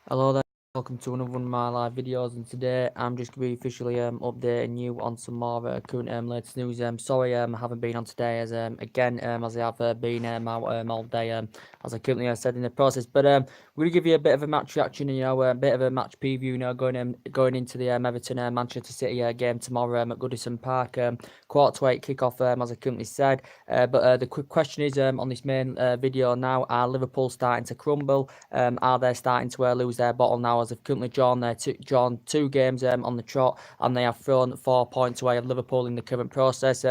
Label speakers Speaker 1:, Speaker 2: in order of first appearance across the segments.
Speaker 1: Hello there, welcome to another one of my live videos, and today I'm just going to be officially updating you on some more current latest news. Sorry I haven't been on today as again as I have been out all day as I currently said in the process. But we're going to give you a bit of a match reaction, a bit of a match preview, going into the Everton Manchester City game tomorrow at Goodison Park, 8:15 kickoff as I currently said. But the quick question is on this main video now: are Liverpool starting to crumble? Are they starting to lose their bottle now, as they've currently drawn two games on the trot, and they have thrown 4 points away of Liverpool in the current process.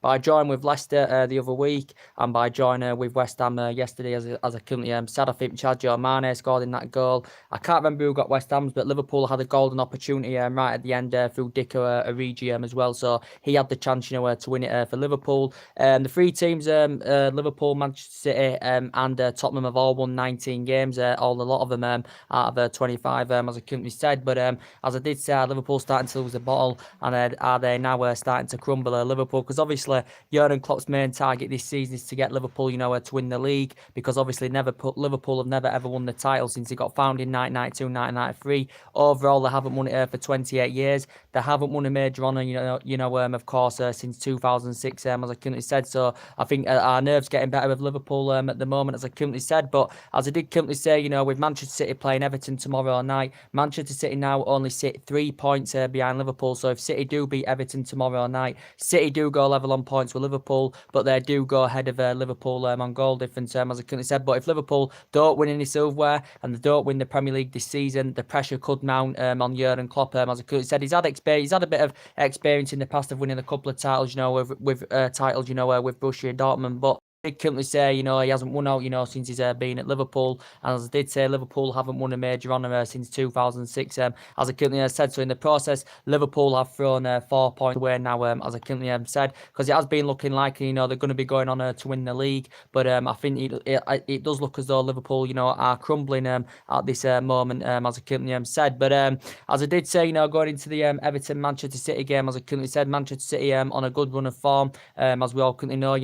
Speaker 1: By drawing with Leicester the other week, and by drawing with West Ham yesterday, as I currently said, I think Sadio Mane scored in that goal. I can't remember who got West Ham's, but Liverpool had a golden opportunity right at the end through Dico Origi as well, so he had the chance, to win it for Liverpool. The three teams, Liverpool, Manchester City, and Tottenham, have all won 19 games. A lot of them out of 25, as I currently said. But as I did say, Liverpool starting to lose the bottle, and are they now starting to crumble? Liverpool, because obviously Jurgen Klopp's main target this season is to get Liverpool, to win the league, because obviously Liverpool have never ever won the title since it got founded in 1992, 1993. Overall, they haven't won it for 28 years. They haven't won a major honour, of course, since 2006, as I currently said. So I think our nerves getting better with Liverpool at the moment, as I currently said. But as I did currently say, with Manchester City playing Everton tomorrow night, Manchester City now only sit 3 points behind Liverpool. So if City do beat Everton tomorrow night, City do go level on points with Liverpool, but they do go ahead of Liverpool on goal difference, as I currently said. But if Liverpool don't win any silverware and they don't win the Premier League this season, the pressure could mount on Jurgen Klopp. As I currently said, he's had a bit of experience in the past of winning a couple of titles, with titles, with Borussia Dortmund, but I did currently say, he hasn't won out, since he's been at Liverpool. And as I did say, Liverpool haven't won a major honour since 2006. As I currently said, so in the process, Liverpool have thrown 4 points away now, as I currently said, because it has been looking like, they're going to be going on to win the league. But I think it does look as though Liverpool, are crumbling at this moment, as I currently said. But as I did say, going into the Everton Manchester City game, as I currently said, Manchester City on a good run of form, as we all currently know,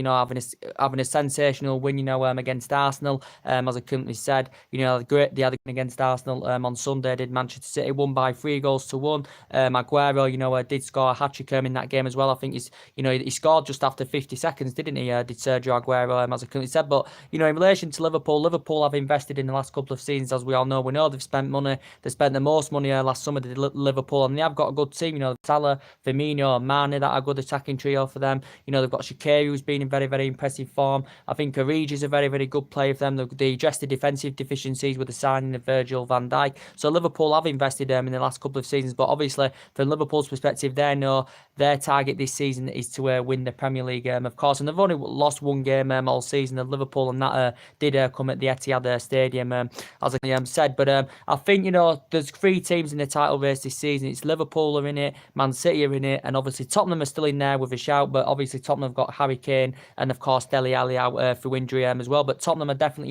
Speaker 1: having a sensational win, against Arsenal, as I currently said. They had against Arsenal on Sunday, did Manchester City, won by 3-1. Aguero, did score a hat-trick in that game as well. I think he scored just after 50 seconds, didn't he? Did Sergio Aguero, as I currently said. But, in relation to Liverpool have invested in the last couple of seasons, as we all know. We know they've spent money. They spent the most money last summer, did Liverpool, and they have got a good team. Salah, Firmino, Mane, that are a good attacking trio for them. They've got Shaqiri, who's been in very, very impressive form. I think Origi is a very, very good player for them. They addressed the defensive deficiencies with the signing of Virgil van Dijk. So Liverpool have invested in the last couple of seasons. But obviously, from Liverpool's perspective, they know their target this season is to win the Premier League, of course. And they've only lost one game all season of Liverpool, and that did come at the Etihad Stadium, as I said. But I think, there's three teams in the title race this season. It's Liverpool are in it, Man City are in it, and obviously Tottenham are still in there with a shout. But obviously Tottenham have got Harry Kane and, of course, Dele Alli out through injury as well. But Tottenham are definitely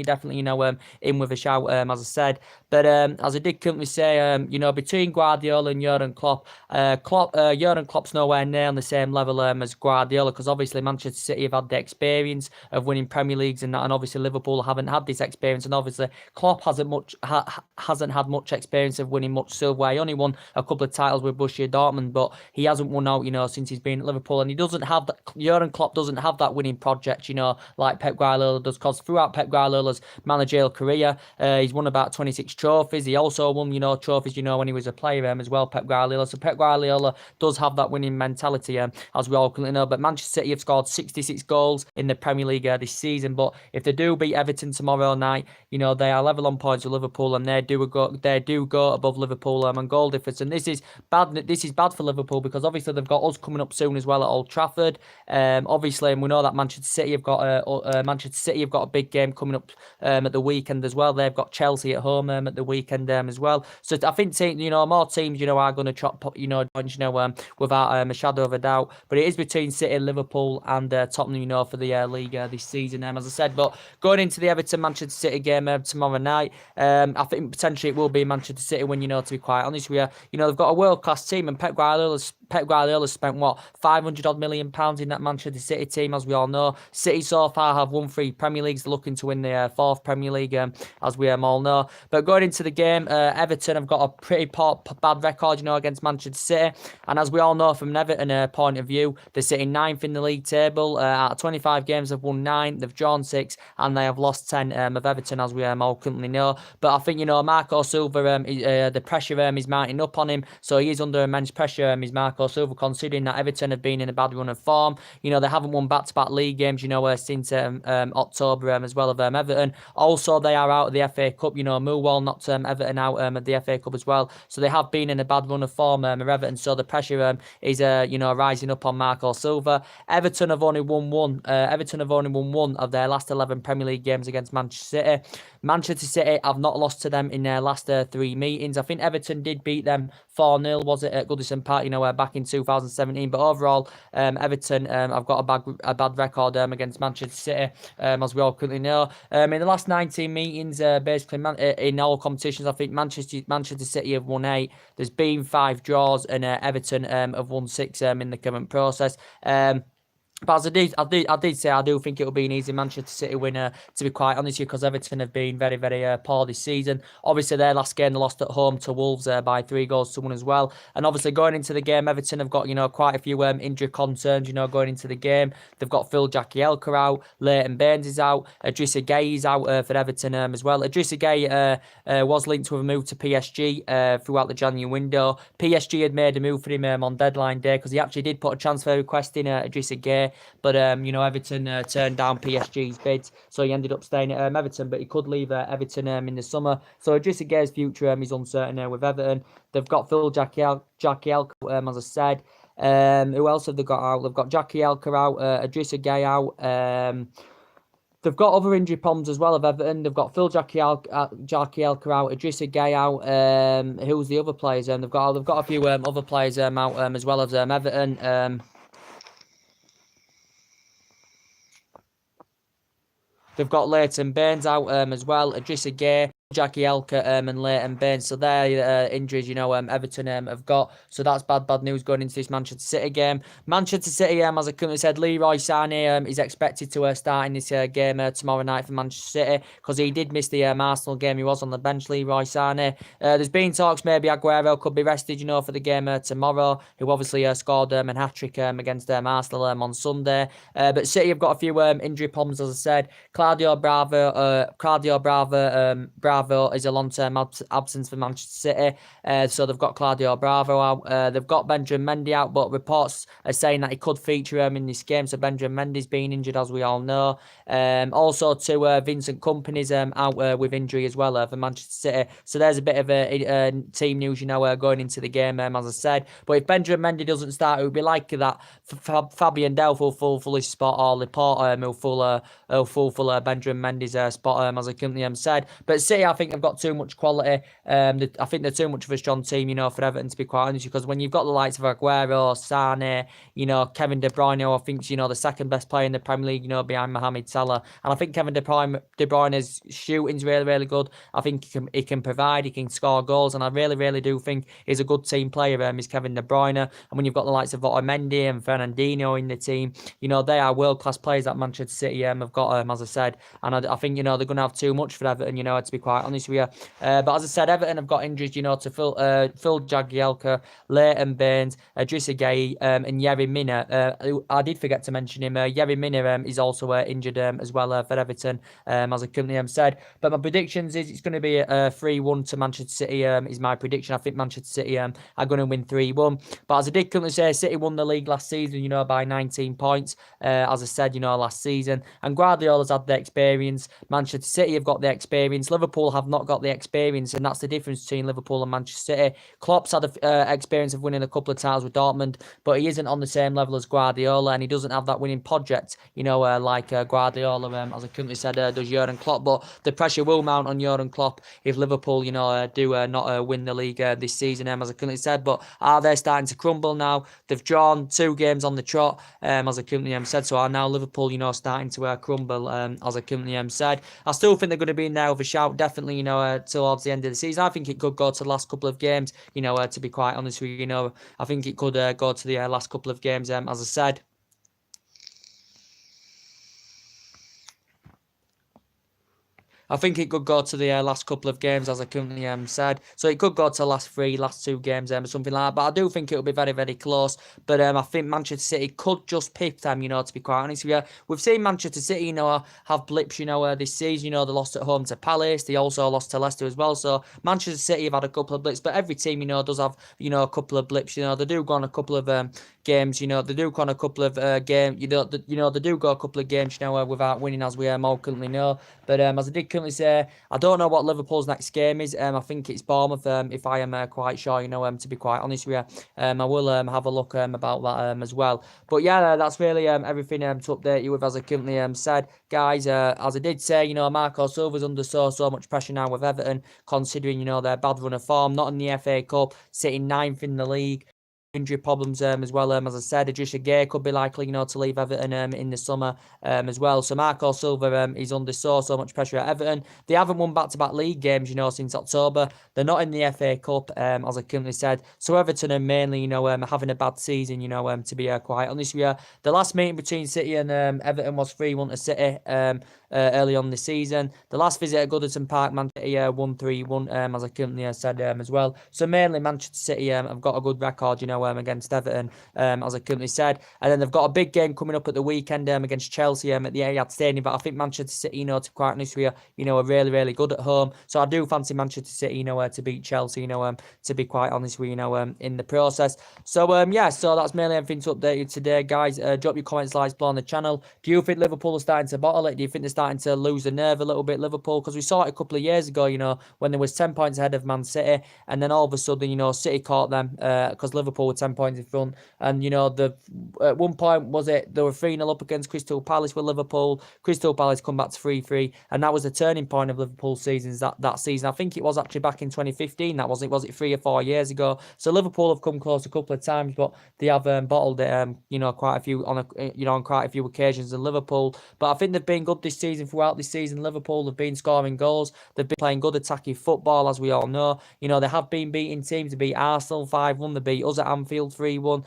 Speaker 1: in with a shout, as I said. But as I did currently say, between Guardiola and Jurgen Klopp, Jurgen Klopp's nowhere near on the same level as Guardiola, because obviously Manchester City have had the experience of winning Premier Leagues and that, and obviously Liverpool haven't had this experience, and obviously Klopp hasn't had much experience of winning much silverware. He only won a couple of titles with Borussia Dortmund, but he hasn't won out, since he's been at Liverpool, and he doesn't have that. Jurgen Klopp doesn't have that winning project, like Pep Guardiola does, because throughout Pep Guardiola's managerial career, he's won about 26 trophies. He also won, trophies, when he was a player as well, Pep Guardiola. So Pep Guardiola does have that winning mentality, as we all currently know. But Manchester City have scored 66 goals in the Premier League this season. But if they do beat Everton tomorrow night, they are level on points with Liverpool, and they do go above Liverpool on goal difference. And this is bad. This is bad for Liverpool, because obviously they've got us coming up soon as well at Old Trafford. Obviously, and we know that Manchester City have got a big game coming up at the weekend as well. They've got Chelsea at home at the weekend as well. So I think more teams are going to chop points without a shadow of a doubt. But it is between City and Liverpool and Tottenham for the league this season, as I said. But going into the Everton Manchester City game tomorrow night, I think potentially it will be Manchester City win. To be quite honest with you, they've got a world class team, and Pep Guardiola's Pep Guardiola spent, what, 500 odd million pounds in that Manchester City team, as we all know. City so far have won 3 Premier Leagues. They're looking to win the 4th Premier League, as we all know. But going into the game, Everton have got a pretty bad record, against Manchester City. And as we all know, from an Everton point of view, they're sitting 9th in the league table. Out of 25 games, they've won 9, they've drawn 6, and they have lost 10 of Everton, as we all currently know. But I think, Marco Silva, the pressure is mounting up on him, so he is under immense pressure, is Marco Silva, considering that Everton have been in a bad run of form. They haven't won back-to-back league games, since October, as well of Everton. Also, they are out of the FA Cup. Millwall knocked Everton out of the FA Cup as well, so they have been in a bad run of form, of Everton, so the pressure is rising up on Marco Silva. Everton have only won one of their last 11 Premier League games against Manchester City. Manchester City have not lost to them in their last 3 meetings. I think Everton did beat them 4-0, was it, at Goodison Park, back in 2017. But overall, Everton have got a bad record against Manchester City, as we all currently know. In the last 19 meetings, basically in all competitions, I think Manchester City have won 8. There's been 5 draws, and Everton have won 6 in the current process. But as I did say, I do think it'll be an easy Manchester City winner, to be quite honest, because Everton have been very, very poor this season. Obviously, their last game they lost at home to Wolves by 3-1 as well. And obviously, going into the game, Everton have got quite a few injury concerns. Going into the game, they've got Phil Jagielka out, Leighton Baines is out, Idrissa Gueye is out for Everton as well. Idrissa Gueye was linked with a move to PSG throughout the January window. PSG had made a move for him on deadline day, because he actually did put a transfer request in, Idrissa Gueye. But Everton turned down PSG's bids, so he ended up staying at Everton. But he could leave Everton in the summer. So Idrissa Gueye's future is uncertain with Everton. They've got Phil Jagielka, as I said. Who else have they got out? They've got Jagielka out, Idrissa Gueye out. They've got other injury problems as well of Everton. They've got Phil Jagielka out, Idrissa Gueye out. Who's the other players? They've got a few other players out as well as Everton. They've got Leighton Baines out as well, Idrissa Gueye, Jagielka and Leighton Baines. So they're injuries, Everton have got. So that's bad news going into this Manchester City game. Manchester City, as I currently said, Leroy Sané is expected to start in this game tomorrow night for Manchester City, because he did miss the Arsenal game. He was on the bench, Leroy Sané. There's been talks maybe Aguero could be rested, for the game tomorrow, who obviously scored a hat-trick against Arsenal on Sunday. But City have got a few injury problems, as I said. Claudio Bravo is a long-term absence for Manchester City, so they've got Claudio Bravo out. They've got Benjamin Mendy out, but reports are saying that he could feature in this game. So Benjamin Mendy's been injured, as we all know. Also, Vincent Kompany's out with injury as well for Manchester City. So there's a bit of a team news, going into the game, as I said. But if Benjamin Mendy doesn't start, it would be likely that Fabian Delph will full his spot, or Laporte will full Benjamin Mendy's spot, as I currently said. But City, I think, have got too much quality. I think they're too much of a strong team, for Everton, to be quite honest, because when you've got the likes of Aguero, Sané, Kevin De Bruyne, who I think's, the second best player in the Premier League, behind Mohamed Salah. And I think Kevin De Bruyne's shooting's really, really good. I think he can provide, he can score goals, and I really, really do think he's a good team player, is Kevin De Bruyne. And when you've got the likes of Otamendi and Fernandinho in the team, they are world-class players that Manchester City have got, as I said. And I think, they're going to have too much for Everton, to be quite honest with you. But as I said, Everton have got injuries, to Phil Jagielka, Leighton Baines, Idrissa Gueye, and Yerry Mina. I did forget to mention him. Yerry Mina is also injured as well for Everton, as I currently said. But my predictions is it's going to be a 3-1 to Manchester City, is my prediction. I think Manchester City are going to win 3-1. But as I did currently say, City won the league last season, by 19 points, as I said, last season. And Guardiola's had the experience. Manchester City have got the experience. Liverpool have not got the experience, and that's the difference between Liverpool and Manchester City. Klopp's had the experience of winning a couple of titles with Dortmund, but he isn't on the same level as Guardiola, and he doesn't have that winning project, like Guardiola, as I currently said, does Jurgen Klopp. But the pressure will mount on Jurgen Klopp if Liverpool, do not win the league this season, as I currently said. But are they starting to crumble now? They've drawn 2 games on the trot, as I currently said. So are now Liverpool, starting to crumble, as I currently said. I still think they're going to be in there with a shout. Definitely definitely, towards the end of the season. I think it could go to the last couple of games, to be quite honest with you. I think it could go to the last couple of games, as I said. I think it could go to the last couple of games, as I currently said. So it could go to the last two games or something like that. But I do think it'll be very, very close. But I think Manchester City could just pick them, to be quite honest with you. We've seen Manchester City, have blips, this season. They lost at home to Palace. They also lost to Leicester as well. So Manchester City have had a couple of blips. But every team, does have, a couple of blips. They do go on a couple of games. They do go on a couple of games. They do go a couple of games, without winning, as we all currently know. But as I did currently say, I don't know what Liverpool's next game is. I think it's Bournemouth, if I am quite sure, to be quite honest with you. I will have a look about that as well. But yeah, that's really everything to update you with, as I currently said. Guys, as I did say, Marco Silva's under so much pressure now with Everton, considering, their bad run of form, not in the FA Cup, sitting 9th in the league. Injury problems as well. As I said, Idrissa Gueye could be likely, to leave Everton in the summer as well. So Marco Silva is under so much pressure at Everton. They haven't won back-to-back league games, since October. They're not in the FA Cup, as I currently said. So Everton are mainly, having a bad season, to be quite honest with you. The last meeting between City and Everton was 3-1 to City early on the season. The last visit at Goodison Park, Man City won 3-1, as I currently said as well. So mainly Manchester City have got a good record, against Everton, as I currently said. And then they've got a big game coming up at the weekend against Chelsea at the Etihad Stadium. But I think Manchester City, to be quite honest with you, are really, really good at home. So I do fancy Manchester City, to beat Chelsea, to be quite honest with you, in the process. So, yeah, so that's mainly everything to update you today, guys. Drop your comments, likes below on the channel. Do you think Liverpool are starting to bottle it? Do you think they're starting to lose the nerve a little bit, Liverpool? Because we saw it a couple of years ago, when there was 10 points ahead of Man City, and then all of a sudden, City caught them because Liverpool were 10 points in front. And, at one point, they were 3-0 up against Crystal Palace with Liverpool. Crystal Palace come back to 3-3, and that was the turning point of Liverpool's seasons that season. I think it was actually back in 2015. Was it 3 or 4 years ago? So Liverpool have come close a couple of times, but they have bottled it, quite a few on quite a few occasions in Liverpool. But I think they've been good this season. Throughout this season, Liverpool have been scoring goals. They've been playing good attacking football, as we all know. They have been beating teams. They beat Arsenal 5-1. They beat us at Anfield 3-1.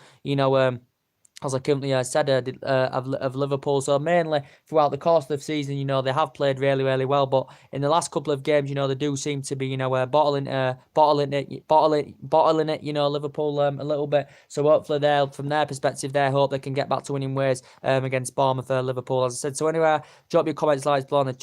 Speaker 1: As I currently said, of Liverpool. So mainly throughout the course of the season, they have played really, really well. But in the last couple of games, they do seem to be, bottling it, Liverpool a little bit. So hopefully from their perspective, they hope they can get back to winning ways against Bournemouth, Liverpool, as I said. So anyway, drop your comments, likes below on the